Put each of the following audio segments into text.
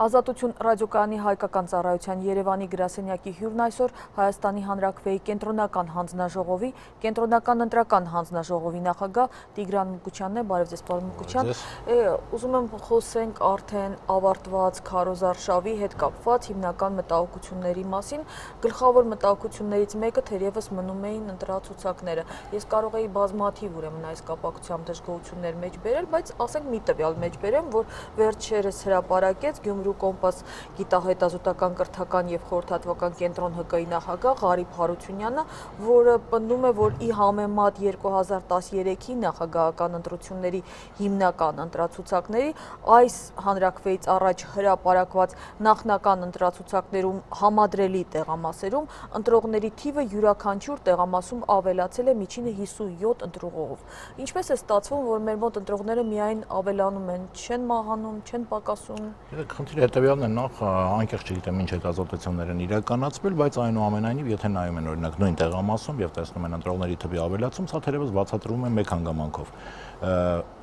Ազատություն ռադիոկայանի հայկական ծառայության Երևանի գրասենյակի հյուրն այսօր Հայաստանի Հանրաքվեի կենտրոնական հանձնաժողովի, կենտրոնական ընտրական հանձնաժողովի նախագահ Տիգրան Մուկուչյանն է, բարև ձեզ պարոն Մուկուչյան։ Ուզում եմ խոսենք արդեն ավարտված քարոզարշավի հետ կապված հիմնական մտահոգությունների մասին։ Գլխավոր մտահոգություններից մեկը թերևս մնում էին ընտրացուցակները։ Ես կարող էի բազմաթիվ ուրեմն այս կապակցությամբ դժգոհություններ մեջ բերել, բայց ասենք մի տվյալ մեջ բերեմ, որ վերջերս հրապարակեց Գյումրու Կոմպաս գիտահետազոտական կրթական եւ խորհրդատվական կենտրոն ՀԿ-ի նախագահ Ղարիբ Հարությունյանը, որը պնդում է, որ ի համեմատ 2013-ի նախագահական ընտրությունների հիմնական ընտրացուցակների այս հանրաքվեից առաջ հրապարակված նախնական ընտրացուցակներում համադրելի տեղամասերում ընտրողների թիվը յուրաքանչյուր տեղամասում ավելացել է միջինը 57 ընտրողով։ Ինչպես է ստացվում, որ մեր մոտ ընտրողները միայն ավելանում են, չեն մահանում, չեն պակասում։ Խնդիրը հետևյալն է, նախ անկեղծ չգիտեմ ինչ հետազոտություններ են իրականացվել, բայց այնուամենայնիվ, եթե նայում են օրինակ նույն տեղամասում եւ տեսնում են ընտրողների թվի ավելացում, սա թերևս բացատրվում է մեկ հանգամանքով։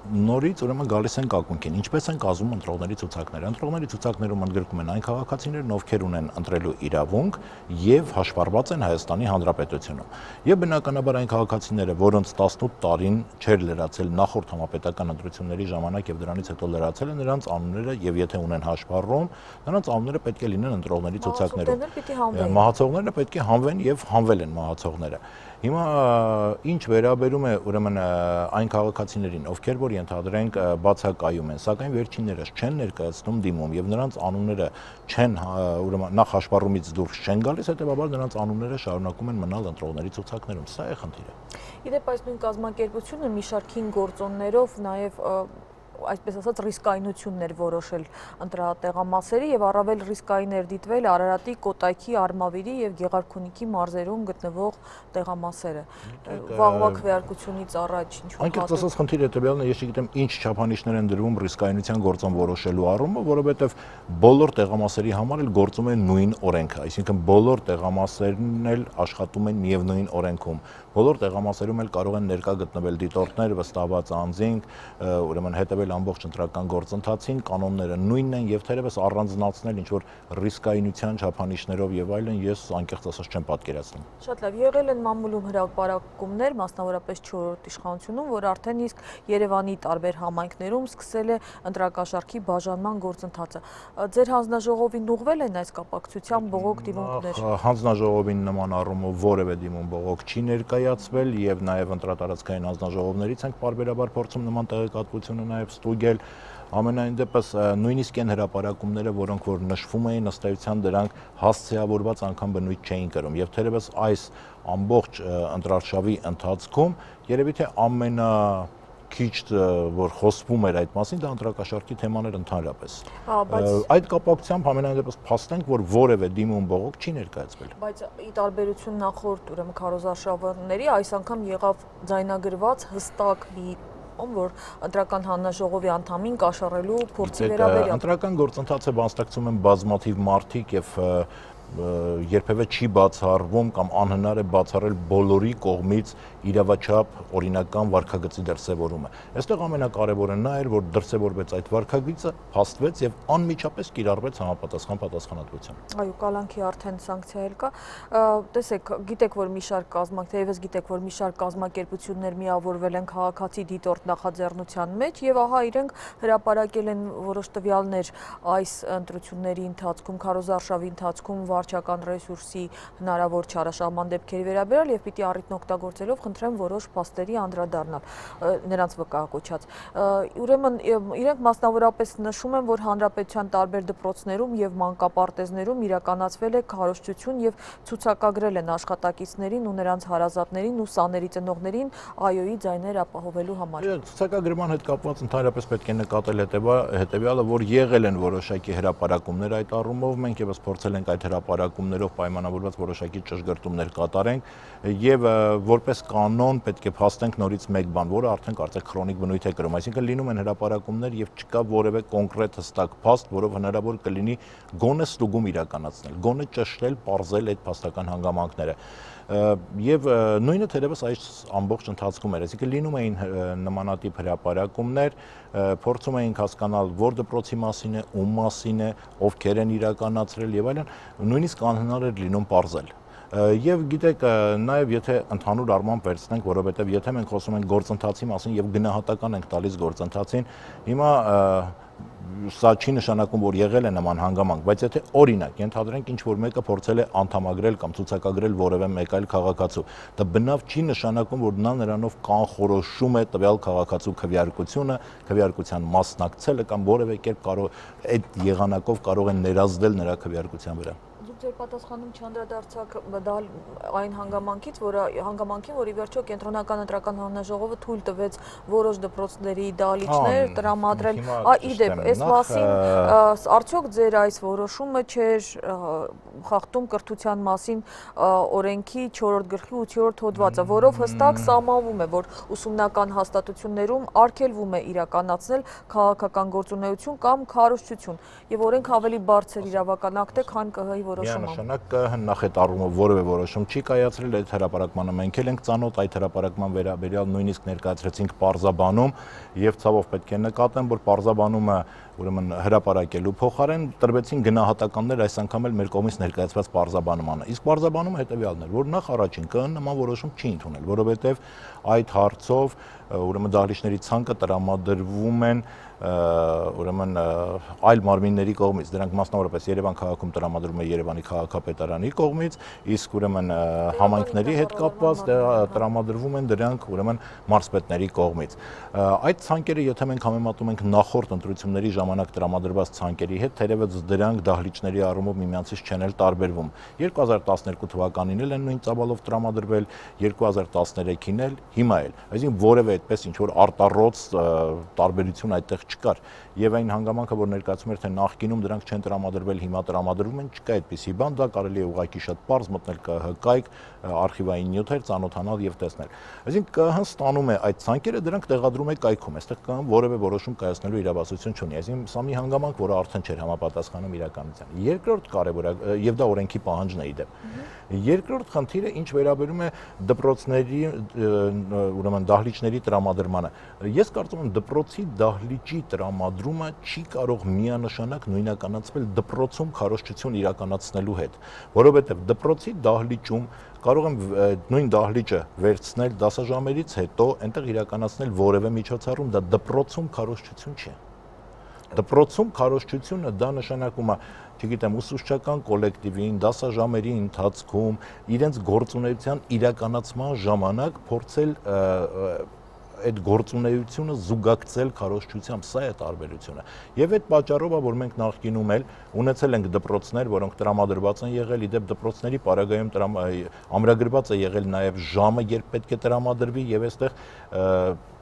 Նորից ուրեմն գալիս են կակունքին, ինչպես են կազմում ընտրողների ցուցակները։ Ընտրողների ցուցակներում ընդգրկում են այն քաղաքացիներն, ովքեր ունեն ընտրելու իրավունք եւ հաշվառված են Հայաստանի Հանրապետությունում։ Եվ բնականաբար այն քաղաքացիները, որոնց 18 տարին չէր լրացել նախորդ համապետական ընտրությունների ժամանակ եւ դրանից հետո լրացել են, նրանց անունները եւ եթե ունեն հաշվառում, նրանց անունները պետք է լինեն ընտրողների ցուցակներում։ Մահացողները պետք է հանվեն եւ հանվել են մահացողները։ Հիմա ինչ վերաբերում է ուրեմն այն քաղաքացիներին, ովքեր որ ենթադրենք բացակայում են, սակայն վերջիններս չեն ներկայացնում դիմում եւ նրանց անունները չեն ուրեմն նախ հաշվառումից դուրս չեն գալիս, հետեւաբար նրանց անունները շարունակում են մնալ ընտրողների ցուցակներում։ Սա է խնդիրը։ Իդեպ այս նույն կազմակերպությունը մի շարք գործոններով նաեւ այսպես ասած ռիսկայնություններ որոշել ընտրատեղամասերի եւ առավել ռիսկային էր դիտվել Արարատի, Կոտայքի, Արմավիրի եւ Գեղարքունիքի մարզերում գտնվող տեղամասերը։ Վաղվա քվեարկությունից առաջ ինչ-որ անկեղծ ասած խնդիրը հետեւյալն է, ես չգիտեմ ինչ չափանիշներ են դրվում ռիսկայնության գործոն որոշելու առումով, որովհետեւ բոլոր տեղամասերի համար էլ գործում է նույն օրենքը, այսինքն բոլոր տեղամասերն էլ աշխատում են միևնույն օրենքում։ Բոլոր տեղամասերում էլ կարող են ներկա գտնվել դիտորդներ, վստահված անձինք, ուրեմն հետևել ամբողջ ընտրական գործընթացին, կանոնները նույնն են եւ թերևս առանձնացնել ինչ-որ ռիսկայնության չափանիշներով եւ այլն ես անկեղծ ասած չեմ պատկերացնում։ Շատ լավ, եղել են մամուլում հրապարակումներ, մասնավորապես 4-րդ իշխանությունում, որ արդեն իսկ Երևանի տարբեր համայնքներում սկսել է ընտրակաշառքի բաժանման գործընթացը։ Ձեր հանձնաժողովին ուղղվել են այս կապակցությամբ բողոք դիմումներ։ Հանձնաժողովին նման առումով որևէ դիմում բողոք չի ներկայացվել եւ նաեւ ընտրատարածքային հանձնաժողովներից ենք պարբերաբար փորձում նման տեղեկատվությունը նաեւ ստուգել։ Ամենայն դեպս նույնիսկ այն հրապարակումները, որոնք որ նշվում էին, ըստ էության դրանք հասցեավորված անգամ բնույթ չէին կրում եւ թերևս այս ամբողջ ընտրարշավի ընթացքում երևի թե քիչ որ խոսվում էր այդ մասին, դա ընտրակաշառքի թեմաներ ընդհանրապես։ Այդ կապակցությամբ ամենայն դեպս փաստենք, որ որևէ դիմում բողոք չի ներկայացվել։ Բայց ի տարբերություն նախորդ ուրեմն քարոզարշավների, այս անգամ եղավ ձայնագրված հստակ մի որ ընտրական հանձնաժողովի անդամին կաշառելու փորձի վերաբերյալ։ Ընտրական գործընթացը բանաստեղծում են բազմաթիվ մարդիկ եւ երբևէ չի բացառվում կամ անհնար է բացառել բոլորի կողմից իրավաչափ օրինական վարքագծի դրսևորումը։ Այստեղ ամենակարևորը նա էր, որ դրսևորվեց այդ վարքագիծը, փաստվեց եւ անմիջապես կիրառվեց համապատասխան պատասխանատվություն։ Այո, կալանքի արդեն սանկցիա էլ կա։ Տեսեք, գիտեք, որ մի շարք թերևս գիտեք, որ մի շարք կազմակերպություններ միավորվել են քաղաքացի դիտորդ նախաձեռնության մեջ եւ ահա իրենք հրապարակել են որոշ տվյալներ այս ընտրությունների ընթացքում, քարոզարշավի ընթացքում վարչական ռեսուրսի հնարավոր չարաշահման դեպքերի վերաբերյալ եւ պիտի առիթն օգտագործելով խնդրեմ որոշ փաստերի անդրադառնալ նրանց վկայակոչած։ Ուրեմն իրենք մասնավորապես նշում են, որ հանրապետության տարբեր դպրոցներում եւ մանկապարտեզներում իրականացվել է քարոզչություն եւ ցուցակագրել են աշխատակիցներին ու նրանց հարազատներին ու սաների ծնողներին ԱՅՈ-ի ձայներ ապահովելու համար։ Ցուցակագրման հետ կապված ընդհանրապես պետք է նկատել հետեւյալը, որ եղել են որոշակի հրապարակումներ այդ առումով, մենք եւս փորձել ենք այդ հրապարակումներով պայմանավորված որոշակի ճշգրտումներ կատարենք եւ որպես կանոն պետք է փաստենք նորից մեկ բան, որը արդեն կարծեք քրոնիկ բնույթ է կրում, այսինքն լինում են հրապարակումներ եւ չկա որևէ կոնկրետ հստակ փաստ, որով հնարավոր կլինի գոնե ստուգում իրականացնել, գոնե ճշտել, պարզել այդ փաստական հանգամանքները։ Եվ նույնը թերևս այս ամբողջ ընթացքում էր, այսինքն լինում էին նմանատիպ հրապարակումներ, փորձում էինք հասկանալ որ դպրոցի մասին է, ում մասին է, ովքեր են իրականացրել եւ այլն, նույնիսկ անհնար էր լինում պարզել։ Եվ գիտեք, նաև եթե ընդհանուր առմամբ վերցնենք, որովհետև եթե մենք խոսում ենք գործընթացի մասին եւ գնահատական ենք տալիս գործընթացին, հիմա սա չի նշանակում, որ եղել է նման հանգամանք, բայց եթե օրինակ ենթադրենք ինչ որ մեկը փորձել է անդամագրել կամ ցուցակագրել որևէ մեկ այլ քաղաքացու, դա բնավ չի նշանակում, որ նա նրանով կանխորոշում է տվյալ քաղաքացու քվեարկությունը, քվեարկության մասնակցելը կամ որևէ կերպ կարող այդ եղանակով կարող են ներազդել նրա քվեարկության վրա։ Ձեր պատասխանում չանդրադարձակ այն հանգամանքին, որ ի վերջո կենտրոնական ընտրական հանձնաժողովը թույլ տվեց որոշ դպրոցների դահլիճներ տրամադրել։ Իդեպ, այս մասին արդյոք ձեր այս որոշումը չէր խախտում կրթության մասին օրենքի 4-րդ գլխի 8-րդ հոդվածը, որով հստակ սահմանվում է, որ ուսումնական հաստատություններում արգելվում է իրականացնել քաղաքական գործունեություն կամ քարոզչություն, եւ օրենք ավելի բարձր իրավական ակտ է, քան ԿՀ-ի որոշումը։ Միանշանակ նախ այդ առումով որևէ որոշում չի կայացրել, այդ հրապարակմանը մենք էլ ենք ծանոթ, այդ հրապարակման վերաբերյալ նույնիսկ ներկայացրեցինք պարզաբանում եւ ցավով պետք է նկատեմ, որ պարզաբանումը ուրեմն հրապարակելու փոխարեն տրվեցին գնահատականներ այս անգամ էլ մեր կողմից ներկայացված պարզաբանմանը։ Իսկ պարզաբանումը հետեւյալն էր, որ նախ առաջին ԿԸ-ն նման որոշում չի ընդունել, որովհետեւ այդ հարցով ուրեմն դահլիճների ցանկը տրամադրվում են ուրեմն այլ մարմինների կողմից, դրանք մասնավորապես Երևան քաղաքում տրամադրվում է Երևանի քաղաքապետարանի կողմից, իսկ ուրեմն համայնքների հետ կապված տրամադրվում են դրանք ուրեմն մարզպետների կողմից։ Այդ ցանկերը, եթե մենք համեմատում ենք նախորդ ընտրությունների ժամանակ տրամադրված ցանկերի հետ, թերևս դրանք դահլիճների առումով միմյանցից չեն էլ տարբերվում։ 2012 թվականին էլ են նույն ծավալով տրամադրվել, 2013-ին էլ, հիմա էլ։ Այսինքն որևէ այդպես ինչ որ արտառոց տարբերություն այդտեղ չկար եւ այն հանգամանքը, որ ներկայացում էր թե նախկինում դրանք չեն տրամադրվել, հիմա տրամադրվում են, չկա այդպիսի բան, դա կարելի է ուղղակի շատ պարզ մտնել ԿՀԿ-ի արխիվային նյութեր ծանոթանալ եւ տեսնել։ Այսինքն ԿՀ-ն ստանում է այդ ցանկերը, դրանք տեղադրում է կայքում, այստեղ ԿՀ-ն որևէ որոշում կայացնելու իրավասություն չունի, այսինքն սա մի հանգամանք, որը արդեն չէր համապատասխանում իրականությանը։ Երկրորդ կարևոր եւ դա օրենքի պահանջն է իդեպ։ Երկրորդ խնդիրը ինչ վերաբերում է դպրոցների ուրեմն դահլիճների տրամադրմանը։ Ես կարծում եմ դպրոցի դահլիճի տրամադրումը չի կարող միանշանակ նույնականացվել դպրոցում քարոզչություն իրականացնելու հետ, որովհետև դպրոցի դահլիճում կարող եմ նույն դահլիճը վերցնել դասաժամերից հետո այնտեղ իրականացնել որևէ միջոցառում, դա դպրոցում քարոզչություն չէ։ Դպրոցում քարոզչությունը դա նշանակում է, չգիտեմ, ուսուցչական կոլեկտիվին, դասաժամերի ընթացքում իրենց գործունեության իրականացման ժամանակ փորձել այդ գործունեությունը զուգակցել քարոզչությամբ, սա է տարբերությունը։ Եվ այդ պատճառով է, որ մենք նախկինում էլ ունեցել ենք դպրոցներ, որոնք տրամադրված են եղել, իդեպ դպրոցների պարագայում ամրագրված է եղել նաև ժամը, երբ պետք է տրամադրվի, եւ այստեղ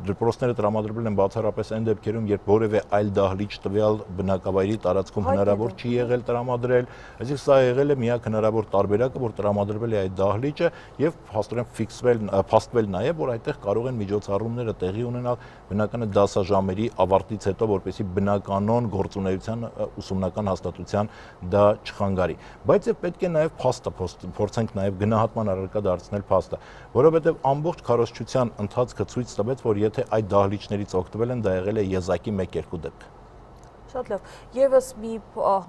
դպրոցները տրամադրվել են բացառապես այն դեպքերում, երբ որևէ այլ դահլիճ տվյալ բնակավայրի տարածքում հնարավոր չի եղել տրամադրել, այսինքն սա եղել է միակ հնարավոր տարբերակը, որ տրամադրվել է այդ դահլիճը եւ փաստորեն փաստվել նաև, որ այդտեղ կարող են միջոցառումները տեղի ունենալ բնական է դասաժամերի ավարտից հետո, որպեսզի բնականon գործունեության ուսումնական հաստատության դա չխանգարի։ Բայց եւ պետք է նաև փաստը փորձենք նաև գնահատման առարկա դարձնել փաստը, որովհետեւ ամբողջ քարոզչության ընթացքը ցույց տվեց, որ եթե այդ դահլիճներից օգտվել են, դա եղել է եզակի 1-2 դեպք։ Շատ լավ։ Եվս մի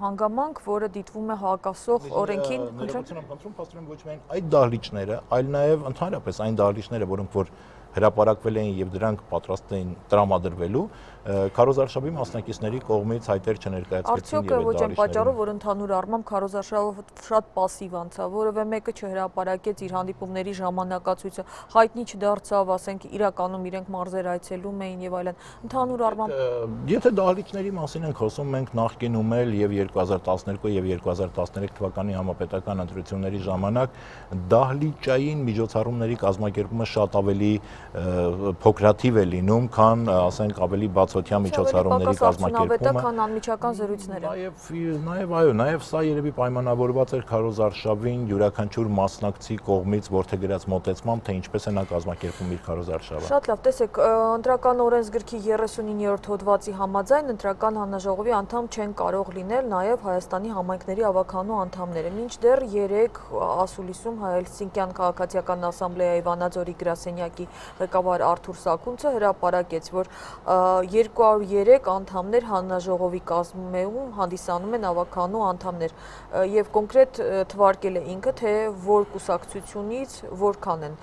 հանգամանք, որը դիտվում է հակասող օրենքին, խնդրում փաստորեն ոչ միայն այդ դահլիճները, այլ նաև ընդհանրապես այն դահլիճները, որոնք որ հրապարակվել էին եւ դրանք պատրաստ էին տրամադրվելու, քարոզարշավի մասնակիցների կողմից հայտեր չներկայացվեցին եւ ոչ այն պատճառով, որ ընդհանուր առմամբ քարոզարշավը շատ пассив անցավ, որովե մեկը չհրապարակեց իր հանդիպումների ժամանակացույցը, հայտնի չդարձավ, ասենք իրականում իրենք մարզեր այցելում էին եւ այլն։ Ընդհանուր առմամբ եթե դահլիճների մասին ենք խոսում, մենք նախկինում էլ եւ 2012 եւ 2013 թվականի համապետական ընտրությունների ժամանակ դահլիճային միջոցառումների կազմակերպումը շատ ավելի փոքրաթիվ է լինում, քան ասենք ավելի բացօրյա երկխոսության միջոցառումների կազմակերպումը։ Քան անմիջական զրույցները։ Նաև սա երևի պայմանավորված էր Քարոզ Արշավին յուրաքանչյուր մասնակցի կողմից որդեգրած մոտեցմամբ, թե ինչպես է նա կազմակերպում իր Քարոզ Արշավը։ Շատ լավ, տեսեք, ընտրական օրենսգրքի 39-րդ հոդվածի համաձայն ընտրական հանձնաժողովի անդամ չեն կարող լինել նաև Հայաստանի համայնքների ավականու անդամները։ Մինչդեռ 3 ասուլիսում Հելսինկյան քաղաքացիական ասամբլեայի Վանաձորի գրասենյակի ղեկավար Արթուր Սաքունցը հրապարակեց, որ 203 անդամներ հանձնաժողովի կազմում հանդիսանում են ավականու անդամներ եւ կոնկրետ թվարկել է ինքը, թե որ կուսակցությունից որքան են,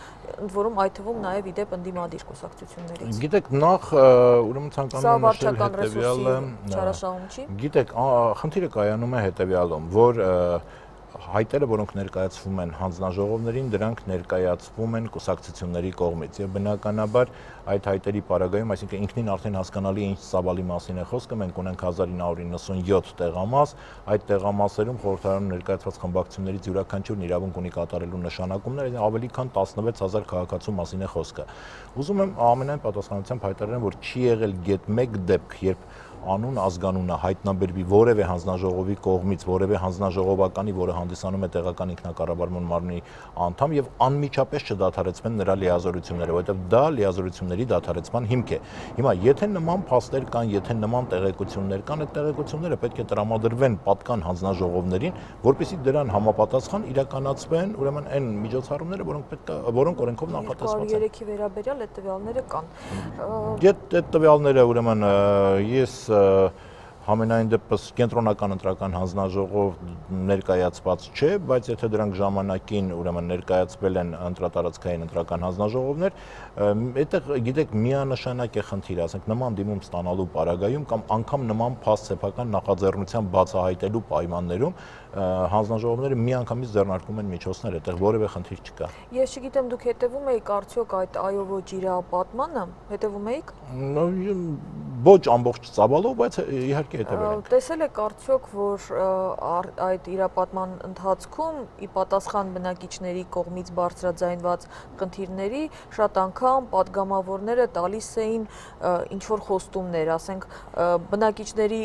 ընդ որում այդ թվում նաև իդեպ ընդդիմադիր կուսակցություններից։ Գիտեք, նախ ուրեմն ցանկանում եմ նշել հետեւյալը, չարաշահում չի։ Գիտեք, խնդիրը կայանում է հետեւյալում, որ հայտերը, որոնք ներկայացվում են հանձնաժողովներին, դրանք ներկայացվում են կուսակցությունների կողմից եւ բնականաբար այդ հայտերի պարագայում, այսինքն ինքնին արդեն հասկանալի է ինչ ծավալի մասին է խոսքը, մենք ունենք 1997 տեղամաս, այդ տեղամասերում խորհրդարանում ներկայացված խմբակցություններից յուրաքանչյուրն իրավունք ունի կատարելու նշանակումներ, ավելի քան 16000 քաղաքացու մասին է խոսքը։ Ուզում եմ ամենայն պատասխանությամբ հայտարարեմ, որ չի եղել գեթ մեկ դեպք, երբ անուն ազգանունը հայտնաբերվի որևէ հանձնաժողովի կողմից, որևէ հանձնաժողովականի, որը հանդիսանում է տեղական ինքնակառավարման մարմնի անդամ եւ անմիջապես չդադարեցվեն նրա լիազորությունները, որովհետեւ դա լիազորությունների դադարեցման հիմք է։ Հիմա եթե նման փաստեր կան, եթե նման տեղեկություններ կան, այդ տեղեկությունները պետք է տրամադրվեն պատկան հանձնաժողովներին, որպեսզի դրան համապատասխան իրականացվեն, ուրեմն այն միջոցառումները, որոնք օրենքով նախատեսված են։ 203-ի վերաբերյալ այդ տվյալները կան։ Այդ տվյալները ուրեմն ես Համենայն դեպս կենտրոնական ընտրական հանձնաժողով ներկայացված չէ, բայց եթե դրանք ժամանակին ուրեմն ներկայացվել են ընտրատարածքային ընտրական հանձնաժողովներ, այդտեղ գիտեք միանշանակ է խնդիր, ասենք նման դիմում ստանալու պարագայում կամ անգամ նման փաստ սեփական նախաձեռնության բացահայտելու պայմաններում հանձնաժողովները միանգամից ձեռնարկում են միջոցներ, այդտեղ որևէ խնդիր չկա։ Ես չգիտեմ, դուք հետևում եք արդյոք այդ այո ոչ իրապատմանը, հետևում եք։ Ոչ ամբողջ ծավալով, բայց իհարկե հետևել ենք։ Տեսել եք արդյոք, որ այդ իրապատման ընթացքում ի պատասխան բնակիչների կողմից բարձրաձայնված խնդիրների շատ անգամ պատգամավորները տալիս էին ինչ-որ խոստումներ, ասենք բնակիչների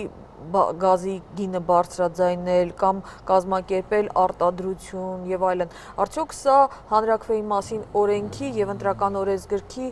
գազի գինը բարձրաձայնել կամ կազմակերպել արտադրություն եւ այլն։ Արդյոք սա հանրաքվեի մասին օրենքի եւ ընտրական օրենսգրքի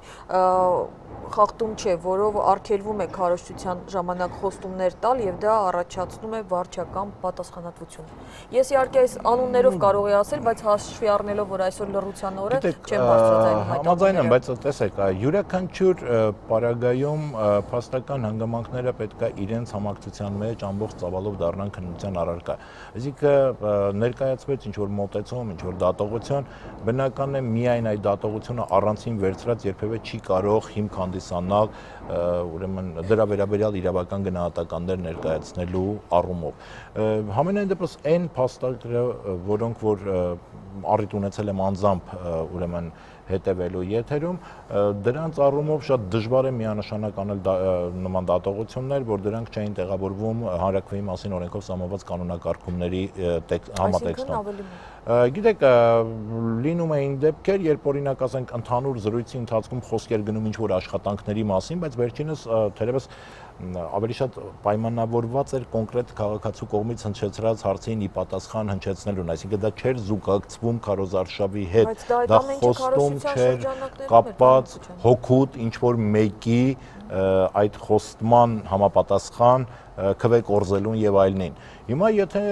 խախտում չէ, որով արգելվում է քարոզչության ժամանակ խոստումներ տալ եւ դա առաջացնում է վարչական պատասխանատվություն։ Ես իհարկե այս անուններով կարող եմ ասել, բայց հաշվի առնելով, որ այսօր լռության օր է, չեմ բարձրաձայնում այդ համաձայն եմ, բայց տեսեք, յուրաքանչյուր պարագայում փաստական հանգամանքները պետք է իրենց համակցության մեջ ամբողջ ծավալով դառնան քննության առարկա։ Այսինքն ներկայացվեց ինչ-որ մոտեցում, ինչ-որ դատողություն, բնական է միայն այդ դատողությունը առանցին վերցրած երբևէ չի կարող հիմք հանդիսանալ ուրեմն դրա վերաբերյալ իրավական գնահատականներ ներկայացնելու առումով։ Համենայն դեպս այն փաստարկները, որոնք որ առիթ ունեցել եմ անձամբ ուրեմն հետևելու եթերում, դրանց առումով շատ դժվար է միանշանակ անել նման դատողություններ, որ դրանք չէին տեղավորվում հանրաքվեի մասին օրենքով սահմանված կանոնակարգումների համատեքստում։ Գիտեք, լինում էին դեպքեր, երբ օրինակ ասենք ընդհանուր զրույցի ընթացքում խոսքեր գնում ինչ-որ աշխատանքների մասին, բայց վերջինս թերևս ավելի շատ պայմանավորված էր կոնկրետ քաղաքացու կողմից հնչեցրած հարցին ի պատասխան հնչեցնելուն, այսինքն դա չէր զուգակցվում Քարոզ Արշավի հետ, դա խոստում չէր կապված հոգուտ ինչ-որ մեկի այդ խոստման համապատասխան քվե կորզելուն եւ այլնին։ Հիմա եթե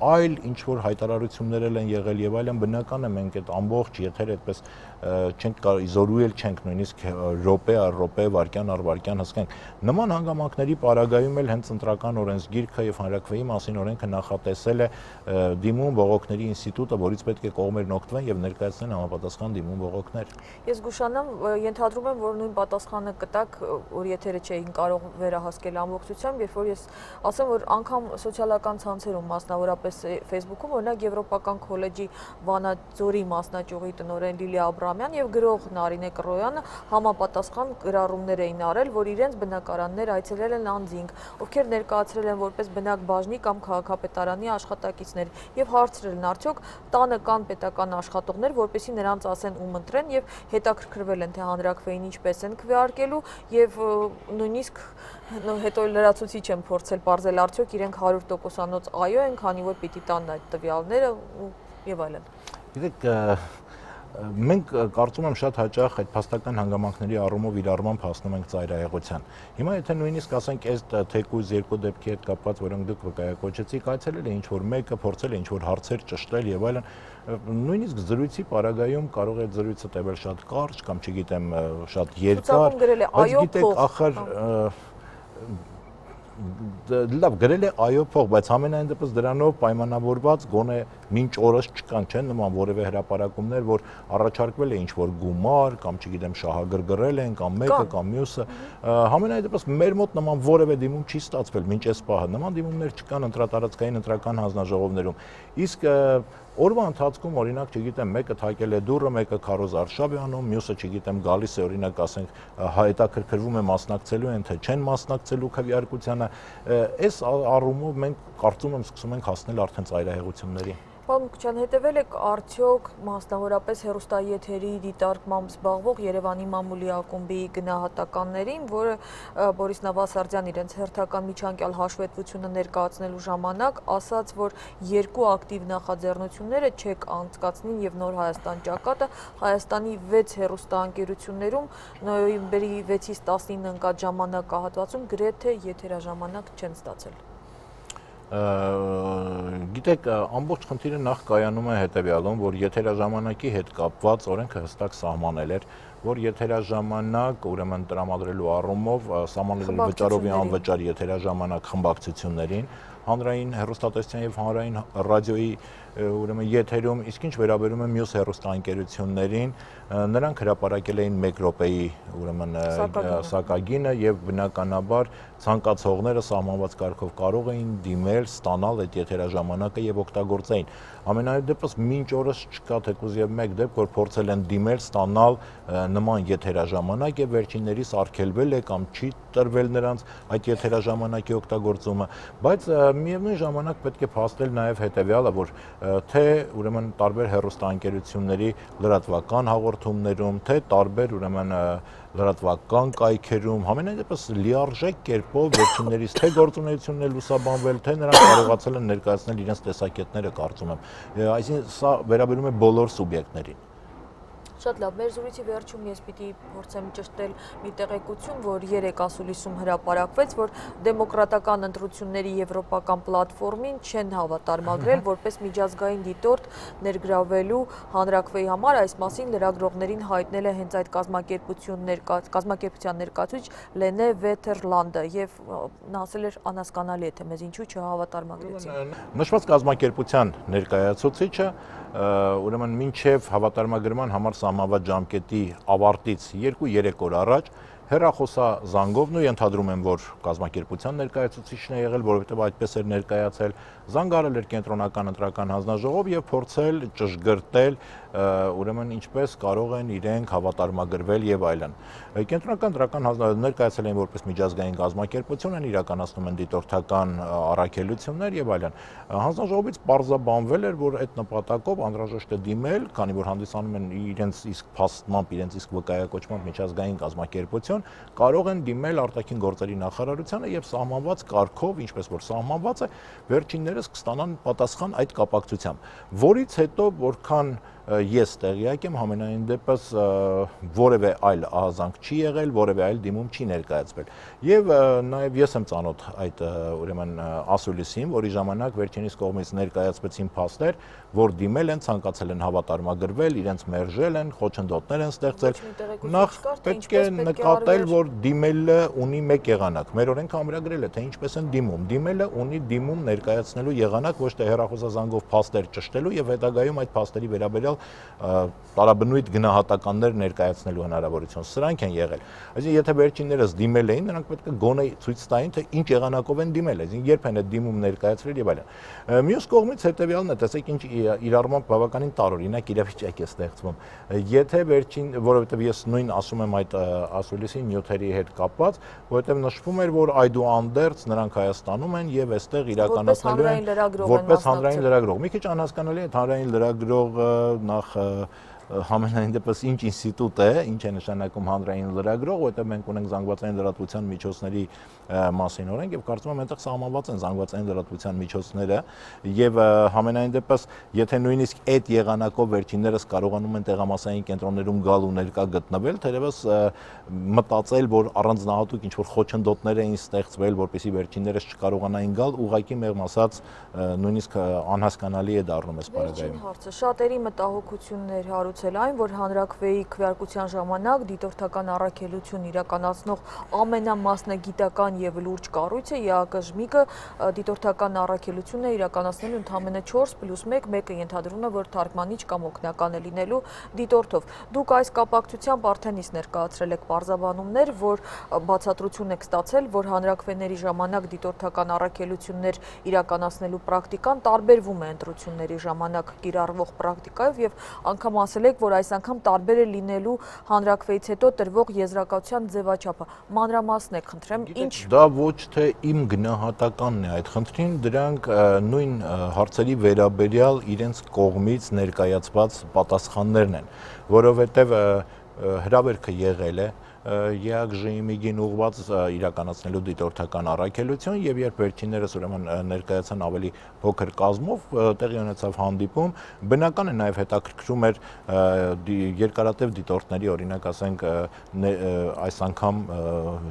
այլ ինչ-որ հայտարարություններ են եղել եւ այլն, բնական է մենք այդ ամբողջ եթերը այդպես չենք կարող իզոլուել չենք նույնիսկ րոպե առ րոպե, վայրկյան առ վայրկյան հսկենք։ Նման հանգամանքների պարագայում էլ հենց ընտրական օրենսգիրքը եւ հանրաքվեի մասին օրենքը նախատեսել է դիմում բողոքների ինստիտուտը, որից պետք է կողմերն օգտվեն եւ ներկայացնեն համապատասխան դիմում բողոքներ։ Ես գուշանամ, ենթադրում եմ, որ նույն պատասխանը կտակ, որ եթերը չէին կարող վերահասկել ամբողջությամբ, երբ որ ես ասեմ, որ անգամ սոցիալական ցանցերում, մասնավորապես Facebook-ում, օրինակ Եվրոպական քոլեջի Վանաձորի մասնաճյուղի տնօրեն Լիլիա Աբրամյան եւ գրող Նարինե Կռոյանը համապատասխան գրառումներ էին արել, որ իրենց բնակարաններ այցելել են անձինք, ովքեր ներկայացրել են որպես բնակ բաժնի կամ քաղաքապետարանի աշխատակիցներ եւ հարցրել են արդյոք տանը կան պետական աշխատողներ, որպեսզի նրանց ասեն ում ընտրեն եւ հետաքրքրվել են թե հանրաքվեին ինչպես են քվեարկելու եւ նույնիսկ հետո լրացուցիչ եմ փորձել բարձել արդյոք իրենք 100%-անոց այո են, քանի որ պիտի տան այդ տվյալները եւ այլն։ Գիտեք, մենք կարծում եմ շատ հաճախ այդ փաստական հանգամանքների առումով իրարմամբ հասնում ենք ծայրահեղության։ Հիմա եթե նույնիսկ ասենք այս թեկուզ երկու դեպքի հետ կապված, որոնք դուք վկայակոչեցիք, այցելել է ինչ որ մեկը, փորձել է ինչ որ հարցեր ճշտել եւ այլն, նույնիսկ զրույցի պարագայում կարող է զրույցը տևել շատ կարճ կամ չգիտեմ շատ երկար, բայց գիտեք, ախր լավ գրել է այո փող, բայց ամենայն դեպս դրանով պայմանավորված գոնե մինչ օրս չկան չեն նման որևէ հրապարակումներ, որ առաջարկվել է ինչ որ գումար կամ չգիտեմ շահագրգռել են կամ մեկը կամ մյուսը, ամենայն դեպս մեր մոտ նման որևէ դիմում չի ստացվել մինչ այս պահը, նման դիմումներ չկան ընտրատարածքային ընտրական հանձնաժողովներում, իսկ օրվա ընթացքում օրինակ չգիտեմ մեկը թակել է դուռը, մեկը քարոզ Արշավյանում, մյուսը չգիտեմ գալիս է օրինակ ասենք հայտակրկրվում է մասնակցելու են թե չեն մասնակցելու քվեարկությանը, այս առումով մենք կարծում եմ սկսում ենք հասնել արդեն ծայրահեղությունների։ Պարոն Մկրտչյան, հետևել եք արդյոք մասնավորապես հեռուստաեթերի դիտարկմամբ զբաղվող Երևանի մամուլի ակումբի գնահատականներին, որը Բորիս Նավասարդյան իրենց հերթական միջանկյալ հաշվետվությունը ներկայացնելու ժամանակ ասաց, որ երկու ակտիվ նախաձեռնությունները չեք անցկացնին եւ Նոր Հայաստան ճակատը Հայաստանի 6 հեռուստաընկերություններում նոյեմբերի 6-ից 19 ընկած ժամանակահատվածում գրեթե եթերաժամանակ չեն ստացել։ Գիտեք, ամբողջ խնդիրը նախ կայանում է հետևյալում, որ եթերաժամանակի հետ կապված օրենքը հստակ սահմանել էր, որ եթերաժամանակ ուրեմն տրամադրելու առումով սահմանել էր վճարովի անվճար եթերաժամանակ խմբակցություններին, հանրային հեռուստատեսության եւ հանրային ռադիոյի ուրեմն եթերում, իսկ ինչ վերաբերում է մյուս հեռուստաընկերություններին, նրանք հրապարակել էին 1 րոպեի ուրեմն սակագինը եւ բնականաբար ցանկացողները սահմանված կարգով կարող էին դիմել, ստանալ այդ եթերաժամանակը եւ օգտագործեին։ Ամենայն դեպս մինչ օրս չկա թեկուզ եւ մեկ դեպք, որ փորձել են դիմել, ստանալ նման եթերաժամանակ եւ վերջիններիս արգելվել է կամ չի տրվել նրանց այդ եթերաժամանակի օգտագործումը, բայց միևնույն ժամանակ պետք է փաստել նաեւ հետեւյալը, որ թե ուրեմն տարբեր հեռուստաընկերությունների լրատվական հաղորդումներում, թե տարբեր ուրեմն լրատվական կայքերում, ամենայն դեպս լիարժեք կերպով վերջիններից թե գործունեությունն է լուսաբանվել, թե նրանք կարողացել են ներկայացնել իրենց տեսակետները, կարծում եմ, այսինքն սա վերաբերում է բոլոր սուբյեկտներին։ Շատ լավ, մեր զրույցի վերջում ես պիտի փորձեմ ճշտել մի տեղեկություն, որ երեկ ասուլիսում հրապարակվեց, որ դեմոկրատական ընտրությունների եվրոպական պլատֆորմին չեն հավատարմագրել որպես միջազգային դիտորդ ներգրավելու հանրաքվեի համար, այս մասին լրագրողներին հայտնել է հենց այդ կազմակերպության ներկայացուցիչ Լենե Վեթերլանդը եւ նա ասել էր անհասկանալի է թե մեզ ինչու չհավատարմագրեցին։ Նշված կազմակերպության ներկայացուցիչը ուրեմն մինչև հավատարմագրման համար սահմանված ժամկետի ավարտից 2-3 օր առաջ հեռախոսազանգով, ու ենթադրում եմ, որ կազմակերպության ներկայացուցիչն է եղել, որովհետև այդպես էր ներկայացել, զանգարել էր կենտրոնական ընտրական հանձնաժողով եւ փորձել ճշգրտել, ուրեմն ինչպես կարող են իրենք հավատարմագրվել եւ այլն։ Կենտրոնական ընտրական հանձնաժողովը ներկայացել են որպես միջազգային կազմակերպություն, են իրականացնում են դիտորդական առաքելություններ եւ այլն։ Հանձնաժողովից պարզաբանվել էր, որ այդ նպատակով անհրաժեշտ է դիմել, քանի որ հանդիսանում են իրենց իսկ փաստմամբ, իրենց իսկ վկայակոչմամբ միջազգային կազմակերպություն, կարող են դիմել արտաքին գործերի նախարարությանը եւ սահմանված կարգով, ինչպես որ սահմանված է, վերջիններս կստանան պատասխան այդ կապակցությամբ, որից հետո որքան ես տեղյակ եմ, համենայն դեպս որևէ այլ ահազանգ չի եղել, որևէ այլ դիմում չի ներկայացվել։ Եվ նաև ես եմ ծանոթ այդ ուրեմն ասուլիսին, որի ժամանակ վերջինիս կողմից ներկայացվեցին փաստեր, որ դիմել են, ցանկացել են հավատարմագրվել, իրենց մերժել են, խոչընդոտներ են ստեղծել։ Նախ պետք է նկատել, որ դիմելը ունի մեկ եղանակ։ Մեր օրենքը ամրագրել է, թե ինչպես են դիմում։ Դիմելը ունի դիմում ներկայացնելու եղանակ, ոչ թե հեռախոսազանգով փաստեր ճշտելու եւ հետագայում այդ փաստերի վերաբերյալ տարաբնույթ գնահատականներ ներկայացնելու հնարավորություն, սրանք են եղել։ Այսինքն եթե վերջիններս դիմել էին, նրանք պետք է գոնե ցույց տային, թե ինչ եղանակով են դիմել, այսինքն երբ են այդ դիմում ներկայացրել եւ այլն։ Մյուս կողմից հետեւյալն է, տեսեք ինչ իրարմամբ բավականին տարօրինակ իրավիճակ է ստեղծվում։ Եթե վերջին, որովհետեւ ես նույն ասում եմ այդ ասուլիսի նյութերի հետ կապված, որովհետեւ նշվում էր, որ այդուհանդերձ նրանք Հայաստանում են եւ այստեղ իրականացնելու են որպես հանրային լրագրող։ Մի քիչ անհասկանալի է հանրային լրագրողը նախ համենայն դեպս ինչ ինստիտուտ է, ինչ է նշանակում հանրային լրագրող, որովհետև մենք ունենք զանգվածային լրատվության միջոցների մասին օրենք եւ կարծում եմ այնտեղ սահմանված են զանգվածային լրատվության միջոցները եւ համենայն դեպս եթե նույնիսկ այդ եղանակով վերջիններս կարողանում են տեղամասային կենտրոններում գալ ու ներկա գտնվել, թերևս մտածել, որ առանձնահատուկ ինչ որ խոչընդոտներ էին ստեղծվել, որպեսզի վերջիններս չկարողանային գալ, ուղղակի մեղմ ասած նույնիսկ անհասկանալի է դառնում այս պարագայում։ Հարցը շատերի մտահոգություններ հարուցել այն, որ հանրաքվեի քվեարկության ժամանակ դիտորդական առաքելություն իրականացնող ամենամասնագիտական եւ լուրջ կառույցը ԵԱԿ-ԺՄԻԿ-ը դիտորդական առաքելություն է իրականացնելու ընդամենը 4+1, մեկը ենթադրում է, որ թարգմանիչ կամ օգնական է լինելու դիտորդով։ Դուք այս կապակցությամբ արդեն իսկ ներկայացրել եք պարզաբանումներ, որ բացատրություն եք ստացել, որ հանրաքվեների ժամանակ դիտորդական առաքելություններ իրականացնելու պրակտիկան տարբերվում է ընտրությունների ժամանակ կիրառվող պրակտիկայով եւ անգամ ասել եք, որ այս անգամ տարբեր է լինելու հանրաքվեից հետո տրվող եզրակացության ձևաչափը։ Մանրամասն խնդրեմ, ինչ դա ոչ թե իմ գնահատականն է այդ խնդրին, դրանք նույն հարցերի վերաբերյալ իրենց կողմից ներկայացված պատասխաններն են, որովհետև հրավերքը եղել է ԵԱԿ-ԺՄԻԳ-ին ուղղված իրականացնելու դիտորդական առաքելություն եւ երբ վերջիններս ուրեմն ներկայացան ավելի փոքր կազմով, տեղի ունեցավ հանդիպում, բնական է նաեւ հետաքրքրում էր երկարատև դիտորդների, օրինակ ասենք այս անգամ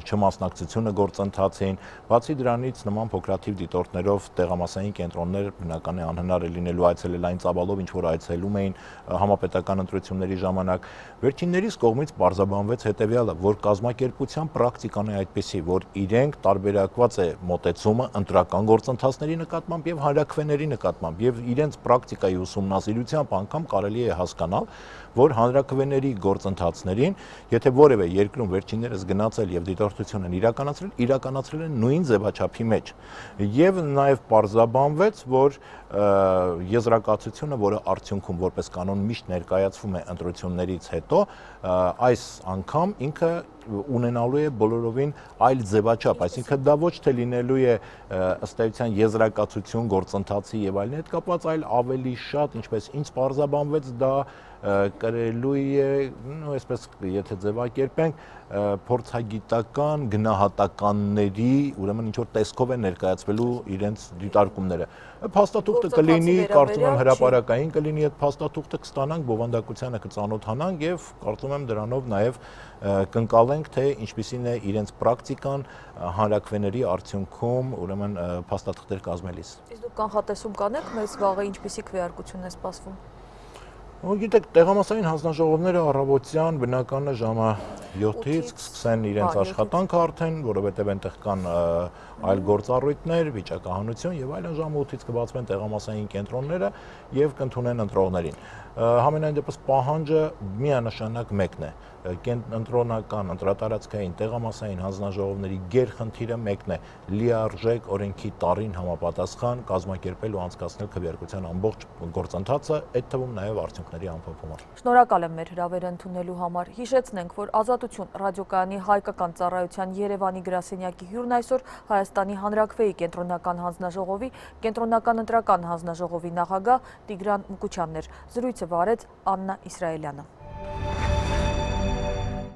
չմասնակցությունը գործընթացին, բացի դրանից նման փոքրաթիվ դիտորդներով տեղամասային կենտրոններ բնական է անհնար է լինելու այցելել այն ծավալով, ինչ որ այցելում էին համապետական ընտրությունների ժամանակ, վերջիններիս կողմից պարզաբանվեց հետեւյալը, որ կազմակերպության պրակտիկան է այդպիսի, որ իրենք տարբերակված է մոտեցումը ընտրական գործընթացների նկատմամբ եւ հանրաքվեների նկատմամբ եւ իրենց պրակտիկայի ուսումնասիրությամբ անգամ կարելի է հասկանալ, որ հանրաքվեների գործընթացներին, եթե որևէ երկրում վերջիններս գնացել եւ դիտորդություն են իրականացրել են նույն ձևաչափի մեջ։ Եվ նաեւ պարզաբանվեց, որ եզրակացությունը, որը արդյունքում որպես կանոն միշտ ներկայացվում է ընտրություններից հետո, այս անգամ ինքը ունենալու է բոլորովին այլ ձևաչափ, այսինքն դա ոչ թե լինելու է ըստ էության եզրակացություն գործընթացի եւ այլն հետ կապված, այլ ավելի շատ, ինչպես ինձ պարզաբանվեց, դա կրելու է, այսպես եթե ձևակերպենք, փորձագիտական գնահատականների, ուրեմն ինչ որ տեսքով է ներկայացվելու իրենց դիտարկումները։ Փաստաթուղթը կլինի, կարծում եմ հրապարակային կլինի, այդ փաստաթուղթը կստանանք, բովանդակությանը կծանոթանանք եւ կարծում եմ դրանով նաեւ կընկալենք, թե ինչպիսին է իրենց պրակտիկան հանրաքվեների արդյունքում, ուրեմն փաստաթղթեր կազմելիս։ Իսկ դուք կանխատեսում կանեք մեզ վաղը ինչպիսի քվեարկություն է սպասվում։ Գիտեք, տեղամասային հանձնաժողովները առավոտյան բնականը ժամը 7-ից կսկսեն իրենց աշխատանքը արդեն, որովհետև այնտեղ կան այլ գործառույթներ, վիճակահանություն եւ այլն, ժամը 8-ից կբացվեն տեղամասային կենտրոնները եւ կընդունեն ընտրողներին։ Համենայն դեպս պահանջը միանշանակ մեկն է։ Ընտրոնական, ընտրատարածքային, տեղամասային հանձնաժողովների գերխնդիրը մեկն է՝ լիարժեք օրենքի տարին համապատասխան կազմակերպել ու անցկացնել քվեարկության ամբողջ գործընթացը, այդ թվում նաեւ արդյունքների ամփոփումը։ Շնորհակալ եմ մեր հրավերը ընդունելու համար։ Հիշեցնենք, որ Ազատություն ռադիոկայանի հայկական ծառայության Երևանի գրասենյակի հյուրն այսօր Հայաստանի Հանրաքվեի կենտրոնական հանձնաժողովի կենտրոնական ընտրական հանձնաժողովի նախագահ Տիգրան Մկուչյանն էր։ Զրույցը վարեց Աննա Իսրայելյանը։